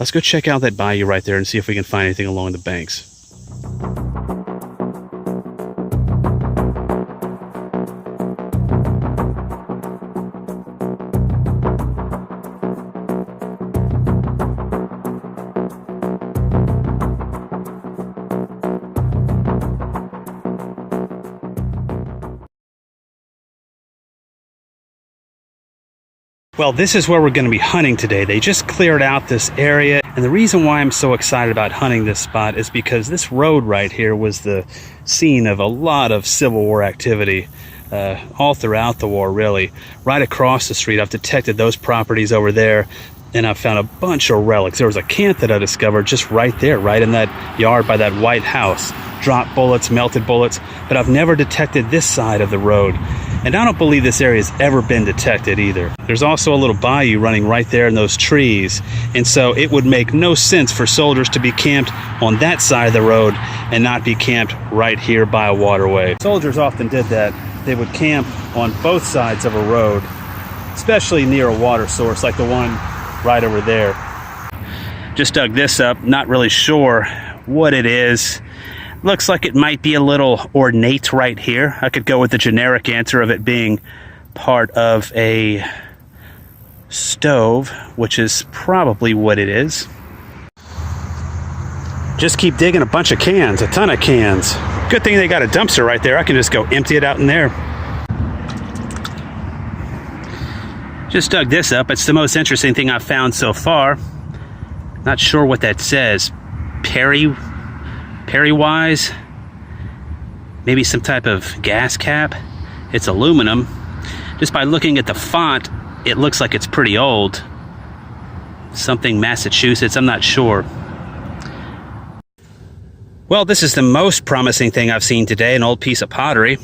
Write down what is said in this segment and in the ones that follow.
Let's go check out that bayou right there and see if we can find anything along the banks. Well, this is where we're going to be hunting today. They just cleared out this area, and the reason why I'm so excited about hunting this spot is because this road right here was the scene of a lot of Civil War activity all throughout the war, really. Right across the street, I've detected those properties over there, and I found a bunch of relics. There was a camp that I discovered just right there, right in that yard by that white house. Dropped bullets, melted bullets, but I've never detected this side of the road. And I don't believe this area has ever been detected either. There's also a little bayou running right there in those trees. And so it would make no sense for soldiers to be camped on that side of the road and not be camped right here by a waterway. Soldiers often did that. They would camp on both sides of a road, especially near a water source like the one right over there. Just dug this up, not really sure what it is. Looks like it might be a little ornate right here. I could go with the generic answer of it being part of a stove, which is probably what it is. Just keep digging a bunch of cans, a ton of cans. Good thing they got a dumpster right there. I can just go empty it out in there. Just dug this up. It's the most interesting thing I've found so far. Not sure what that says. Perry-wise, maybe some type of gas cap. It's aluminum. Just by looking at the font, it looks like it's pretty old. Something Massachusetts, I'm not sure. Well, this is the most promising thing I've seen today, an old piece of pottery.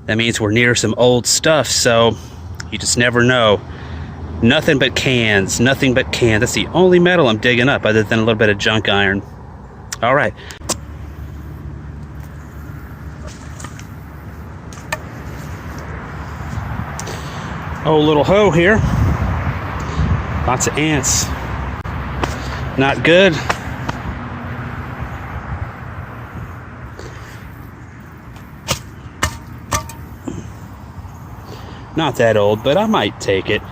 That means we're near some old stuff, so you just never know. Nothing but cans, nothing but cans. That's the only metal I'm digging up other than a little bit of junk iron. All right. Oh, little hoe here. Lots of ants. Not good. Not that old, but I might take it.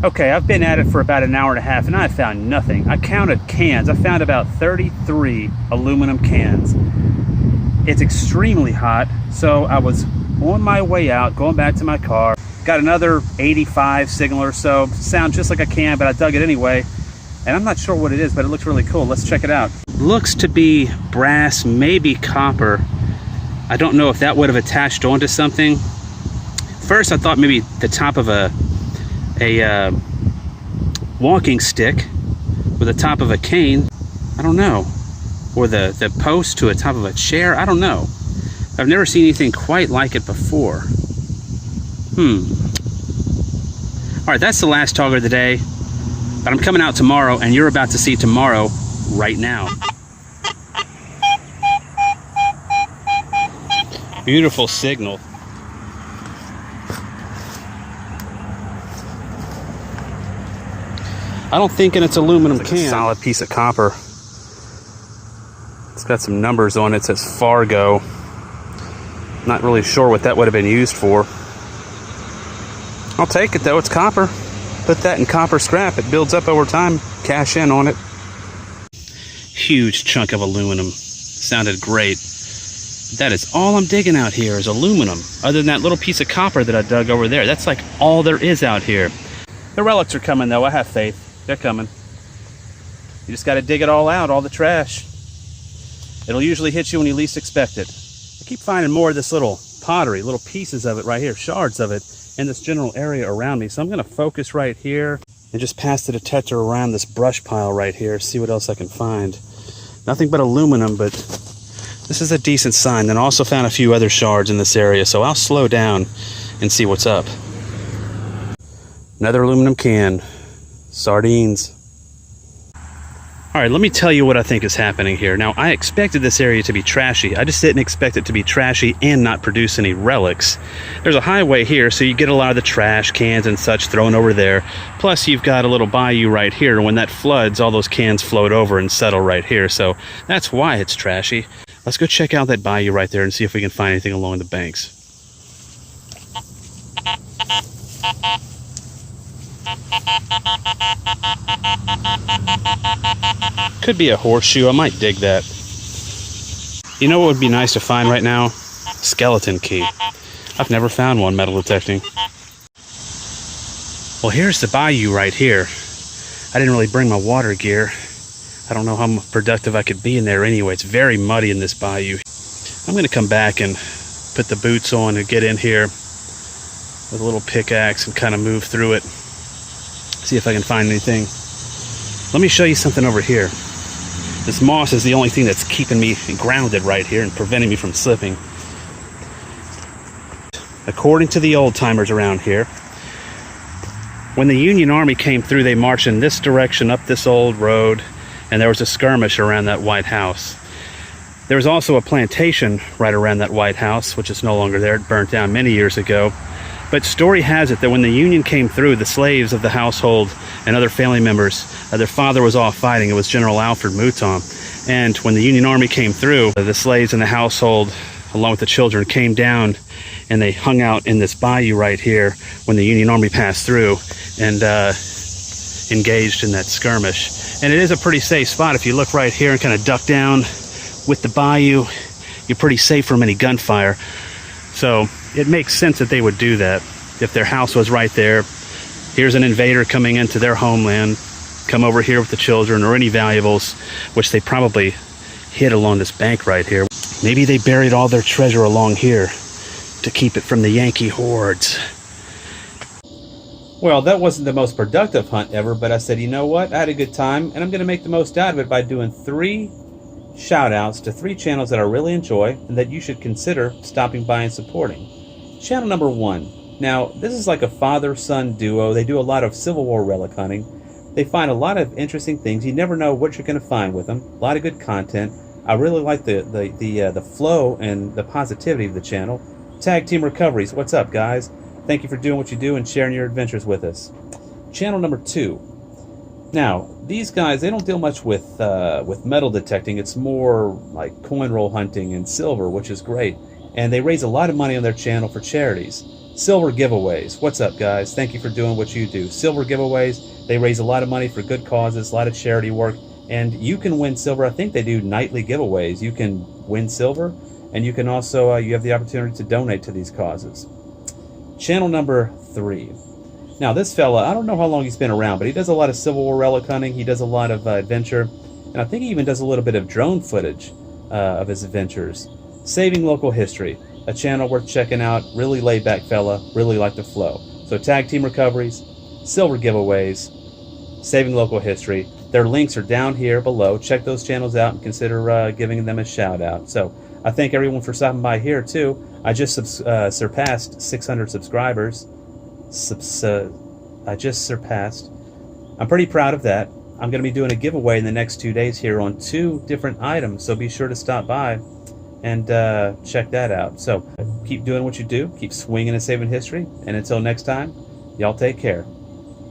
Okay, I've been at it for about an hour and a half and I found nothing. I counted cans. I found about 33 aluminum cans. It's extremely hot, so I was on my way out, going back to my car. Got another 85 signal or so. Sounds just like a can, but I dug it anyway. And I'm not sure what it is, but it looks really cool. Let's check it out. Looks to be brass, maybe copper. I don't know if that would have attached onto something. First, I thought maybe the top of a walking stick with the top of a cane. I don't know. Or the post to the top of a chair. I don't know. I've never seen anything quite like it before. All right, that's the last togger of the day. But I'm coming out tomorrow, and you're about to see tomorrow right now. Beautiful signal. I don't think it's aluminum can. A solid piece of copper. It's got some numbers on it. It says Fargo. Not really sure what that would have been used for. I'll take it though. It's copper. Put that in copper scrap. It builds up over time. Cash in on it. Huge chunk of aluminum. Sounded great. That is all I'm digging out here is aluminum. Other than that little piece of copper that I dug over there. That's like all there is out here. The relics are coming though. I have faith. They're coming. You just got to dig it all out, all the trash. It'll usually hit you when you least expect it. I keep finding more of this little pottery, little pieces of it right here, shards of it, in this general area around me. So I'm going to focus right here and just pass the detector around this brush pile right here, see what else I can find. Nothing but aluminum, but this is a decent sign. Then I also found a few other shards in this area, so I'll slow down and see what's up. Another aluminum can. Sardines. All right, let me tell you what I think is happening here. Now, I expected this area to be trashy. I just didn't expect it to be trashy and not produce any relics. There's a highway here, so you get a lot of the trash cans and such thrown over there. Plus, you've got a little bayou right here. When that floods, all those cans float over and settle right here. So that's why it's trashy. Let's go check out that bayou right there and see if we can find anything along the banks. Could be a horseshoe. I might dig that. You know what would be nice to find right now? Skeleton key. I've never found one metal detecting. Well, here's the bayou right here. I didn't really bring my water gear. I don't know how productive I could be in there anyway. It's very muddy in this bayou. I'm going to come back and put the boots on and get in here with a little pickaxe and kind of move through it. See if I can find anything. Let me show you something over here. This moss is the only thing that's keeping me grounded right here and preventing me from slipping. According to the old timers around here, when the Union Army came through, they marched in this direction up this old road, and there was a skirmish around that White House. There was also a plantation right around that White House, which is no longer there. It burnt down many years ago. But story has it that when the Union came through, the slaves of the household and other family members, their father was off fighting. It was General Alfred Mouton. And when the Union Army came through, the slaves in the household, along with the children, came down and they hung out in this bayou right here when the Union Army passed through and engaged in that skirmish. And it is a pretty safe spot. If you look right here and kind of duck down with the bayou, you're pretty safe from any gunfire. So it makes sense that they would do that. If their house was right there, here's an invader coming into their homeland, come over here with the children or any valuables, which they probably hid along this bank right here. Maybe they buried all their treasure along here to keep it from the Yankee hordes. Well, that wasn't the most productive hunt ever, but I said, you know what? I had a good time, and I'm going to make the most out of it by doing 3 shout-outs to 3 channels that I really enjoy and that you should consider stopping by and supporting. Channel number 1. Now, this is like a father-son duo. They do a lot of Civil War relic hunting. They find a lot of interesting things. You never know what you're going to find with them. A lot of good content. I really like the flow and the positivity of the channel. Tag Team Recoveries. What's up, guys? Thank you for doing what you do and sharing your adventures with us. Channel number 2. Now, these guys, they don't deal much with metal detecting. It's more like coin roll hunting and silver, which is great. And they raise a lot of money on their channel for charities. Silver giveaways. What's up, guys? Thank you for doing what you do. Silver giveaways, they raise a lot of money for good causes, a lot of charity work, and you can win silver. I think they do nightly giveaways. You can win silver, and you can also, you have the opportunity to donate to these causes. Channel number 3. Now, this fella, I don't know how long he's been around, but he does a lot of Civil War relic hunting. He does a lot of adventure, and I think he even does a little bit of drone footage of his adventures. Saving Local History, a channel worth checking out. Really laid back fella, really like the flow. So Tag Team Recoveries, Silver Giveaways, Saving Local History. Their links are down here below. Check those channels out and consider giving them a shout out. So I thank everyone for stopping by here too. I just surpassed 600 subscribers. I just surpassed. I'm pretty proud of that. I'm going to be doing a giveaway in the next 2 days here on 2 different items, so be sure to stop by and check that out. So keep doing what you do, keep swinging and saving history, and until next time, y'all take care.